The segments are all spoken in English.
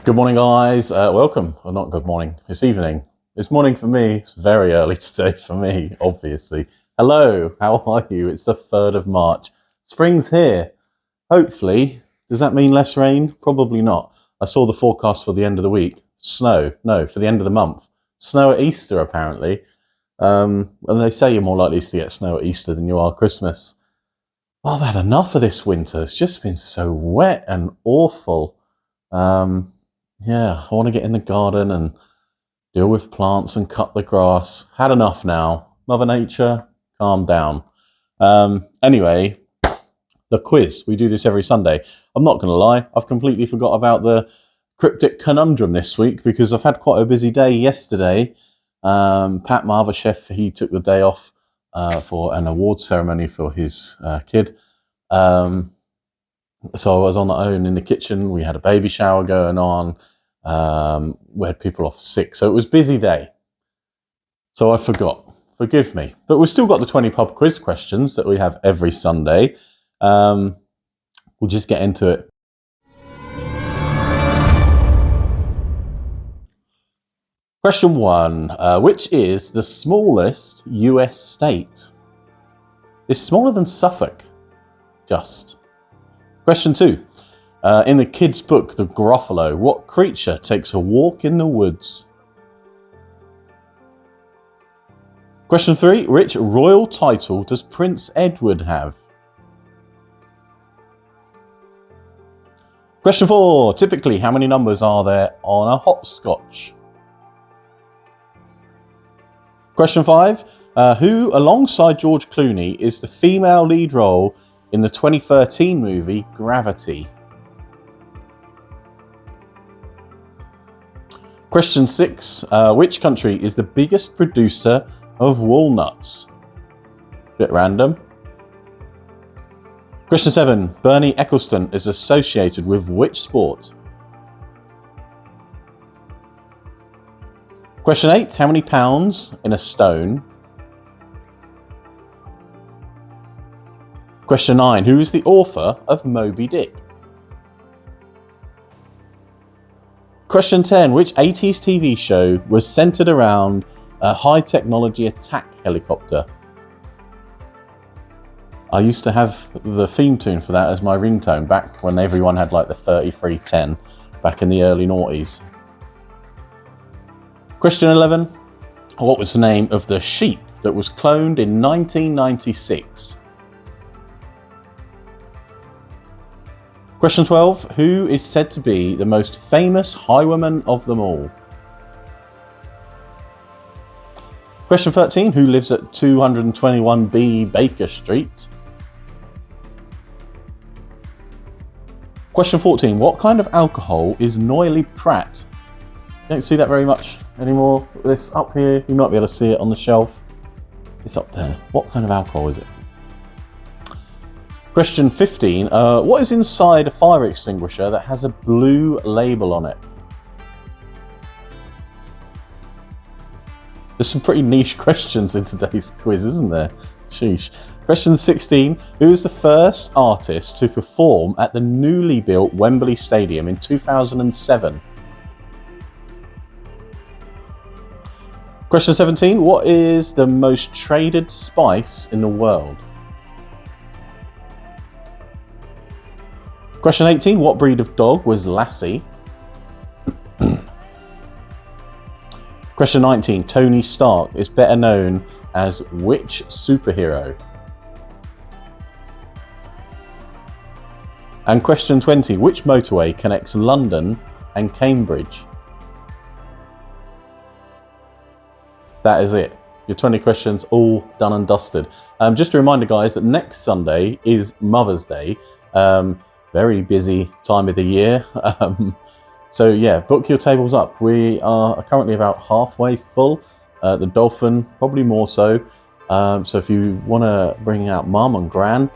Good morning, guys. Welcome. Well, not good morning. It's evening. It's morning for me. It's very early today for me, obviously. Hello. How are you? It's the 3rd of March. Spring's here. Hopefully. Does that mean less rain? Probably not. I saw the forecast for the end of the week. Snow. No, for the end of the month. Snow at Easter, apparently. And they say you're more likely to get snow at Easter than you are Christmas. I've had enough of this winter. It's just been so wet and awful. Yeah, I want to get in the garden and deal with plants and cut the grass. Had enough now. Mother Nature, calm down. Anyway, the quiz. We do this every Sunday. I'm not going to lie. I've completely forgot about the cryptic conundrum this week because I've had quite a busy day yesterday. Pat, my other chef, he took the day off for an awards ceremony for his kid. So I was on my own in the kitchen. We had a baby shower going on. We had people off sick, so it was a busy day. So I forgot. Forgive me. But we've still got the 20 pub quiz questions that we have every Sunday. We'll just get into it. Question 1. Which is the smallest US state? It's smaller than Suffolk. Just. Question 2. In the kids' book, The Gruffalo, what creature takes a walk in the woods? Question 3. Which royal title does Prince Edward have? Question 4. Typically, how many numbers are there on a hopscotch? Question 5. Who, alongside George Clooney, is the female lead role in the 2013 movie Gravity? Question 6. Which country is the biggest producer of walnuts? Bit random. Question 7. Bernie Ecclestone is associated with which sport? Question 8. How many pounds in a stone? Question 9. Who is the author of Moby Dick? Question 10. Which 80s TV show was centered around a high-technology attack helicopter? I used to have the theme tune for that as my ringtone back when everyone had like the 3310 back in the early noughties. Question 11. What was the name of the sheep that was cloned in 1996? Question 12. Who is said to be the most famous highwayman of them all? Question 13. Who lives at 221B Baker Street? Question 14. What kind of alcohol is Noilly Prat? You don't see that very much anymore. This up here, you might be able to see it on the shelf. It's up there. What kind of alcohol is it? Question 15. What is inside a fire extinguisher that has a blue label on it? There's some pretty niche questions in today's quiz, isn't there? Sheesh. Question 16. Who was the first artist to perform at the newly built Wembley Stadium in 2007? Question 17. What is the most traded spice in the world? Question 18. What breed of dog was Lassie? Question 19. Tony Stark is better known as which superhero? And question 20. Which motorway connects London and Cambridge? That is it. Your 20 questions all done and dusted. Just a reminder, guys, that next Sunday is Mother's Day. Very busy time of the year. So yeah, book your tables up. We are currently about halfway full. The Dolphin, probably more so. So if you want to bring out Mum and Gran,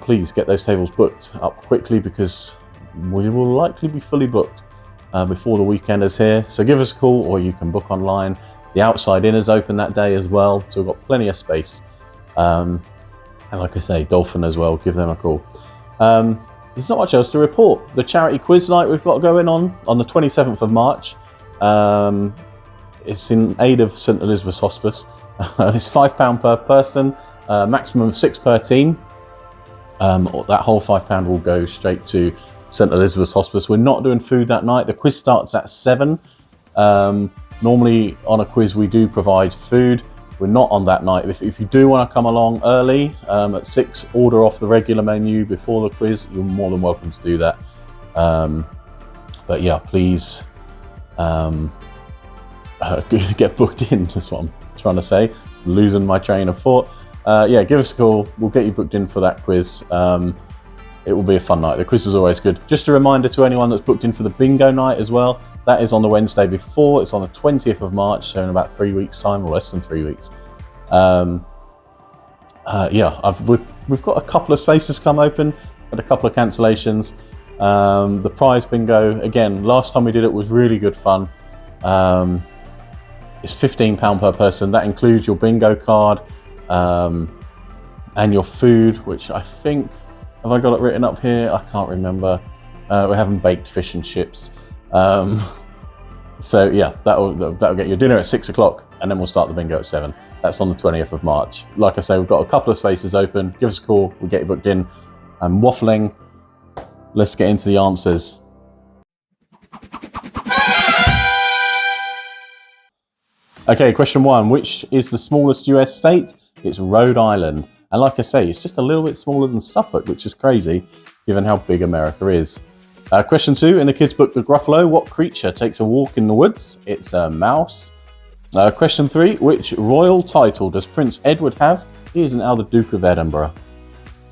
please get those tables booked up quickly because we will likely be fully booked before the weekend is here. So give us a call or you can book online. The outside inn is open that day as well. So we've got plenty of space. And like I say, Dolphin as well, give them a call. there's not much else to report. The charity quiz night we've got going on the 27th of March. It's in aid of St Elizabeth's Hospice. It's £5 per person, maximum of 6 per team. That whole £5 will go straight to St Elizabeth's Hospice. We're not doing food that night. The quiz starts at 7. Normally on a quiz we do provide food. We're not on that night. If you do want to come along early, at 6, order off the regular menu before the quiz, you're more than welcome to do that. But yeah, please get booked in, that's what I'm trying to say. Losing my train of thought. Yeah, give us a call. We'll get you booked in for that quiz. It will be a fun night. The quiz is always good. Just a reminder to anyone that's booked in for the bingo night as well. That is on the Wednesday before. It's on the 20th of March, so in about 3 weeks' time, or less than 3 weeks. Yeah, we've got a couple of spaces come open, but a couple of cancellations. The prize bingo, again, last time we did it was really good fun. It's £15 per person. That includes your bingo card and your food, which I think, have I got it written up here? I can't remember. We're having baked fish and chips. So yeah, that'll get your dinner at 6 o'clock, and then we'll start the bingo at 7. That's on the 20th of March. Like I say, we've got a couple of spaces open. Give us a call, we'll get you booked in. I'm waffling. Let's get into the answers. Okay, question 1. Which is the smallest US state? It's Rhode Island. And like I say, it's just a little bit smaller than Suffolk, which is crazy, given how big America is. Question 2, in the kids' book, The Gruffalo, what creature takes a walk in the woods? It's a mouse. Question 3, which royal title does Prince Edward have? He is an Aldeburgh of Edinburgh.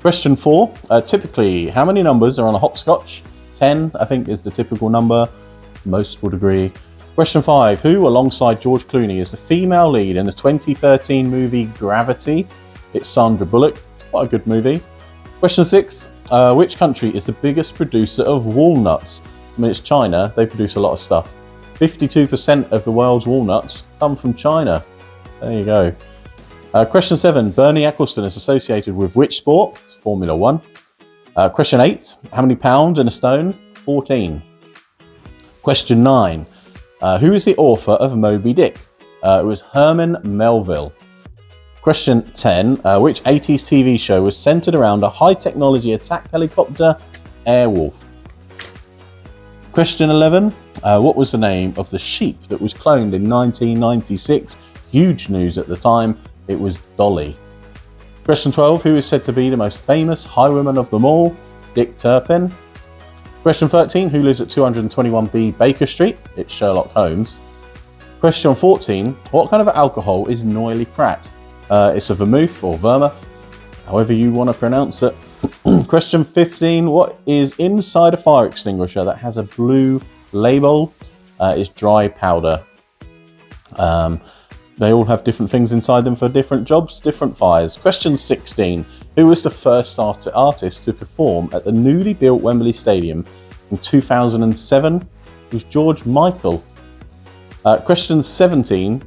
Question 4, typically, how many numbers are on a hopscotch? 10, I think, is the typical number. Most would agree. Question 5, who, alongside George Clooney, is the female lead in the 2013 movie Gravity? It's Sandra Bullock. Quite a good movie. Question 6, which country is the biggest producer of walnuts? I mean, it's China. They produce a lot of stuff. 52% of the world's walnuts come from China. There you go. Question 7, Bernie Ecclestone is associated with which sport? It's Formula 1. Question 8, how many pounds in a stone? 14. Question 9, who is the author of Moby Dick? It was Herman Melville. Question 10, which 80s TV show was centered around a high-technology attack helicopter, Airwolf? Question 11, what was the name of the sheep that was cloned in 1996? Huge news at the time, it was Dolly. Question 12, who is said to be the most famous highwayman of them all? Dick Turpin. Question 13, who lives at 221B Baker Street? It's Sherlock Holmes. Question 14, what kind of alcohol is Noilly Pratt? It's a vermouth or vermouth, however you want to pronounce it. Question 15, what is inside a fire extinguisher that has a blue label? It's dry powder. They all have different things inside them for different jobs, different fires. Question 16, who was the first artist to perform at the newly built Wembley Stadium in 2007? It was George Michael. Question 17,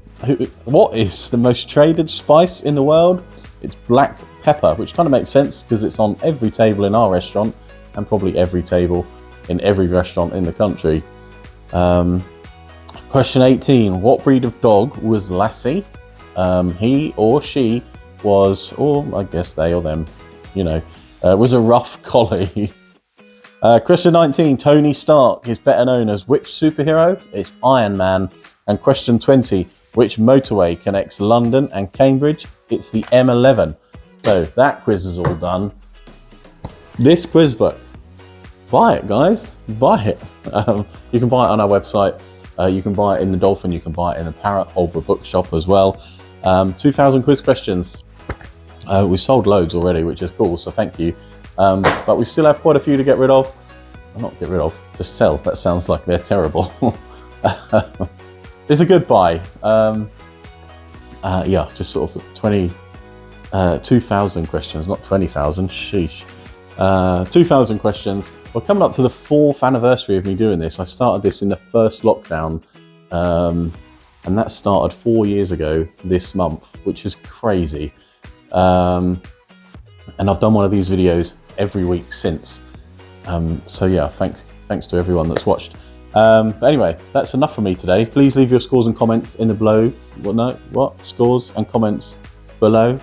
what is the most traded spice in the world? It's black pepper, which kind of makes sense because it's on every table in our restaurant and probably every table in every restaurant in the country. Question 18, what breed of dog was Lassie? He or she was, or I guess they or them, was a rough collie. Question 19, Tony Stark is better known as which superhero? It's Iron Man. And question 20, which motorway connects London and Cambridge? It's the M11. So that quiz is all done. This quiz book, buy it, guys. Buy it. You can buy it on our website. You can buy it in the Dolphin. You can buy it in the Parrot Aldeburgh bookshop as well. 2,000 quiz questions. We've sold loads already, which is cool, so thank you. But we still have quite a few to get rid of. Well, not get rid of, to sell. That sounds like they're terrible. It's a good buy. Yeah, just sort of 2,000 questions, not 20,000, sheesh. 2,000 questions. We're coming up to the 4th anniversary of me doing this. I started this in the first lockdown, and that started 4 years ago this month, which is crazy. And I've done one of these videos every week since. So yeah, thanks to everyone that's watched. But anyway, that's enough for me today. Please leave your scores and comments in the below. Scores and comments below.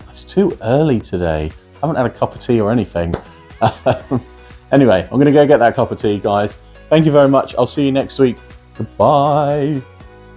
It's too early today. I haven't had a cup of tea or anything. Anyway, I'm going to go get that cup of tea, guys. Thank you very much. I'll see you next week. Goodbye.